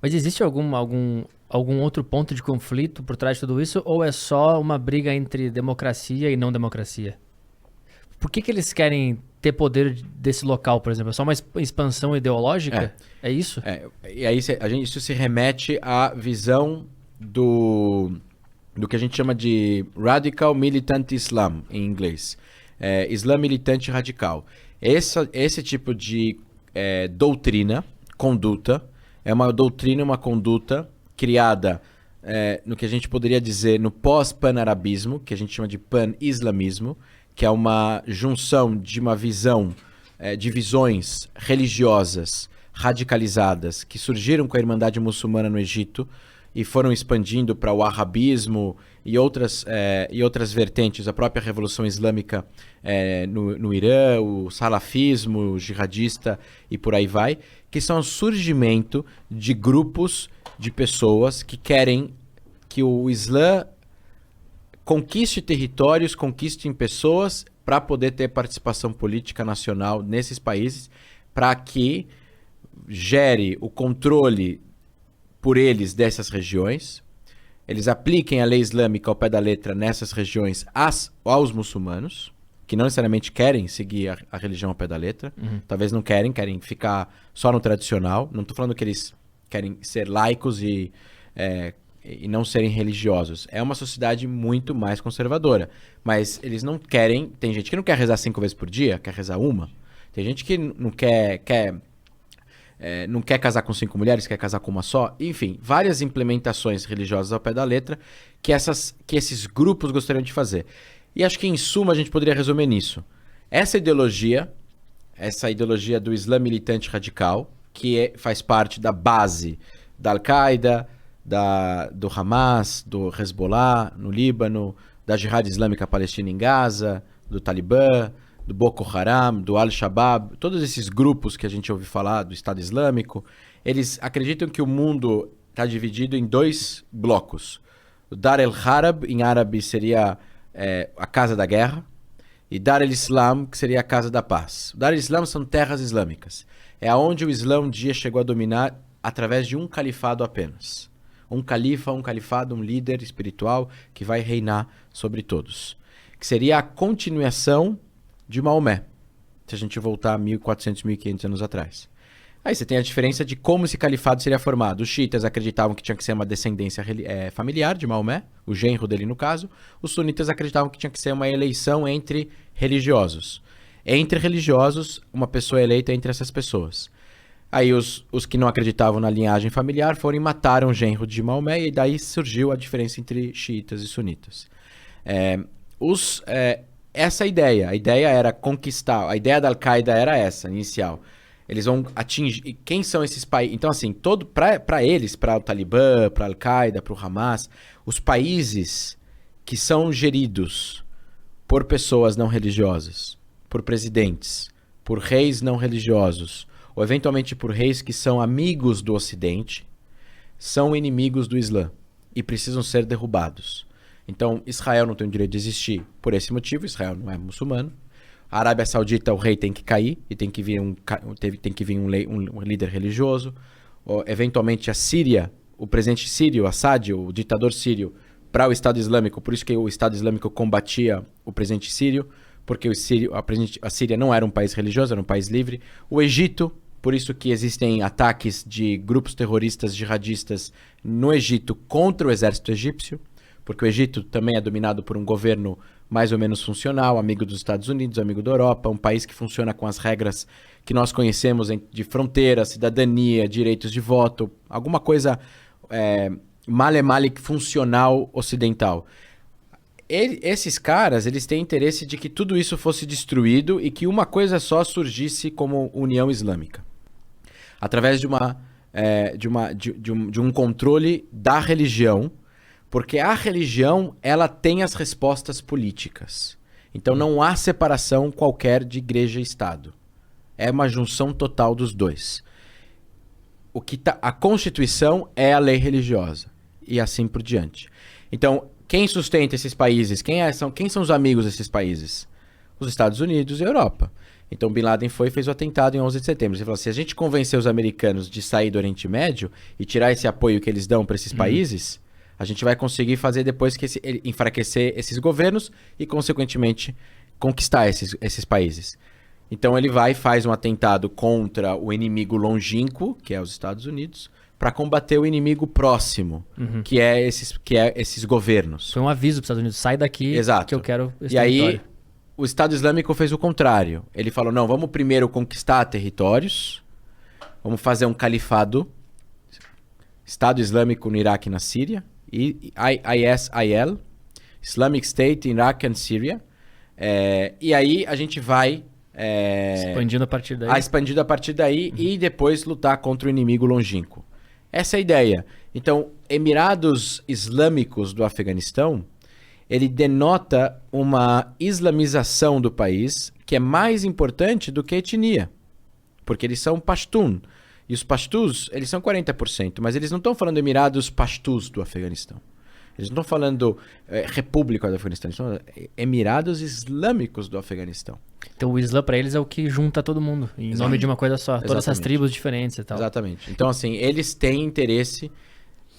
Mas existe algum outro ponto de conflito por trás de tudo isso? Ou é só uma briga entre democracia e não democracia? Por que eles querem ter poder desse local, por exemplo? É só uma expansão ideológica? É isso? E aí isso se remete à visão do que a gente chama de Radical Militant Islam, em inglês. Islã militante radical. Esse tipo de doutrina, conduta, é uma doutrina, uma conduta criada no que a gente poderia dizer no pós-pan-arabismo, que a gente chama de pan-islamismo, que é uma junção de uma visão de visões religiosas radicalizadas que surgiram com a Irmandade Muçulmana no Egito e foram expandindo para o arabismo e outras vertentes, a própria Revolução Islâmica no Irã, o salafismo, o jihadista e por aí vai, que são o surgimento de grupos de pessoas que querem que o Islã conquiste territórios, conquiste pessoas para poder ter participação política nacional nesses países, para que gere o controle por eles dessas regiões, eles apliquem a lei islâmica ao pé da letra nessas regiões aos muçulmanos, que não necessariamente querem seguir a religião ao pé da letra, talvez não querem ficar só no tradicional, não estou falando que eles querem ser laicos e não serem religiosos. É uma sociedade muito mais conservadora, mas eles não querem, tem gente que não quer rezar 5 vezes por dia, quer rezar uma, tem gente que não não quer casar com 5 mulheres, quer casar com uma só. Enfim, várias implementações religiosas ao pé da letra que esses grupos gostariam de fazer. E acho que, em suma, a gente poderia resumir nisso. Essa ideologia do Islã militante radical, que faz parte da base da Al-Qaeda, do Hamas, do Hezbollah no Líbano, da Jihad Islâmica Palestina em Gaza, do Talibã, do Boko Haram, do Al-Shabaab, todos esses grupos que a gente ouve falar, do Estado Islâmico, eles acreditam que o mundo está dividido em 2 blocos. O Dar el-Harb, em árabe, seria a Casa da Guerra, e Dar el-Islam, que seria a Casa da Paz. O Dar el-Islam são terras islâmicas. É onde o Islã um dia chegou a dominar através de um califado apenas. Um califa, um califado, um líder espiritual que vai reinar sobre todos. Que seria a continuação de Maomé, se a gente voltar 1400, 1500 anos atrás. Aí você tem a diferença de como esse califado seria formado. Os xiitas acreditavam que tinha que ser uma descendência familiar de Maomé, o genro dele no caso. Os sunitas acreditavam que tinha que ser uma eleição entre religiosos. Entre religiosos, uma pessoa eleita entre essas pessoas. Aí os que não acreditavam na linhagem familiar foram e mataram o genro de Maomé, e daí surgiu a diferença entre xiitas e sunitas. Essa ideia, a ideia era conquistar, a ideia da Al-Qaeda era essa, inicial. Eles vão atingir, quem são esses países? Então assim, para eles, para o Talibã, para a Al-Qaeda, para o Hamas, os países que são geridos por pessoas não religiosas, por presidentes, por reis não religiosos, ou eventualmente por reis que são amigos do Ocidente, são inimigos do Islã e precisam ser derrubados. Então, Israel não tem o direito de existir por esse motivo. Israel não é muçulmano. A Arábia Saudita, o rei tem que cair e tem que vir um líder religioso. Ou, eventualmente, a Síria, o presidente sírio, Assad, o ditador sírio, para o Estado Islâmico. Por isso que o Estado Islâmico combatia o presidente sírio, porque a Síria não era um país religioso, era um país livre. O Egito, por isso que existem ataques de grupos terroristas jihadistas no Egito contra o exército egípcio, porque o Egito também é dominado por um governo mais ou menos funcional, amigo dos Estados Unidos, amigo da Europa, um país que funciona com as regras que nós conhecemos de fronteira, cidadania, direitos de voto, alguma coisa male funcional ocidental. Esses caras, eles têm interesse de que tudo isso fosse destruído e que uma coisa só surgisse como União Islâmica, através de um controle da religião. Porque a religião, ela tem as respostas políticas. Então não há separação qualquer de igreja e Estado. É uma junção total dos dois. A Constituição é a lei religiosa. E assim por diante. Então, quem sustenta esses países? Quem são os amigos desses países? Os Estados Unidos e a Europa. Então Bin Laden foi e fez o atentado em 11 de setembro. Ele falou, se a gente convencer os americanos de sair do Oriente Médio e tirar esse apoio que eles dão para esses países, a gente vai conseguir fazer depois que enfraquecer esses governos e, consequentemente, conquistar esses países. Então ele vai e faz um atentado contra o inimigo longínquo, que é os Estados Unidos, para combater o inimigo próximo, que é esses governos. Foi um aviso para os Estados Unidos, sai daqui Exato. que eu quero esse E aí, território. o Estado Islâmico fez o contrário. Ele falou, não, vamos primeiro conquistar territórios, vamos fazer um califado, Estado Islâmico no Iraque e na Síria, ISIL, Islamic State, Iraq and Syria. E aí a gente vai... Expandindo a partir daí. Expandido a partir daí e depois lutar contra o inimigo longínquo. Essa é a ideia. Então, Emirados Islâmicos do Afeganistão, ele denota uma islamização do país que é mais importante do que a etnia. Porque eles são Pashtun. E os Pashtuns, eles são 40%, mas eles não estão falando Emirados Pashtuns do Afeganistão. Eles não estão falando República do Afeganistão, eles estão falando Emirados Islâmicos do Afeganistão. Então o Islã para eles é o que junta todo mundo, em nome de uma coisa só. Todas essas tribos diferentes e tal. Exatamente. Então, assim, eles têm interesse,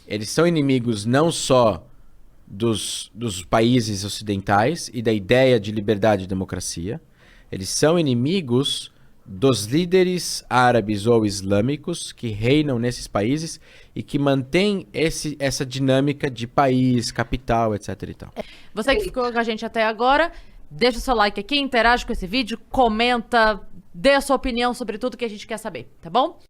eles são inimigos não só dos países ocidentais e da ideia de liberdade e democracia, eles são inimigos dos líderes árabes ou islâmicos que reinam nesses países e que mantêm essa dinâmica de país, capital, etc. e tal. Você que ficou com a gente até agora, deixa o seu like aqui, interage com esse vídeo, comenta, dê a sua opinião sobre tudo que a gente quer saber, tá bom?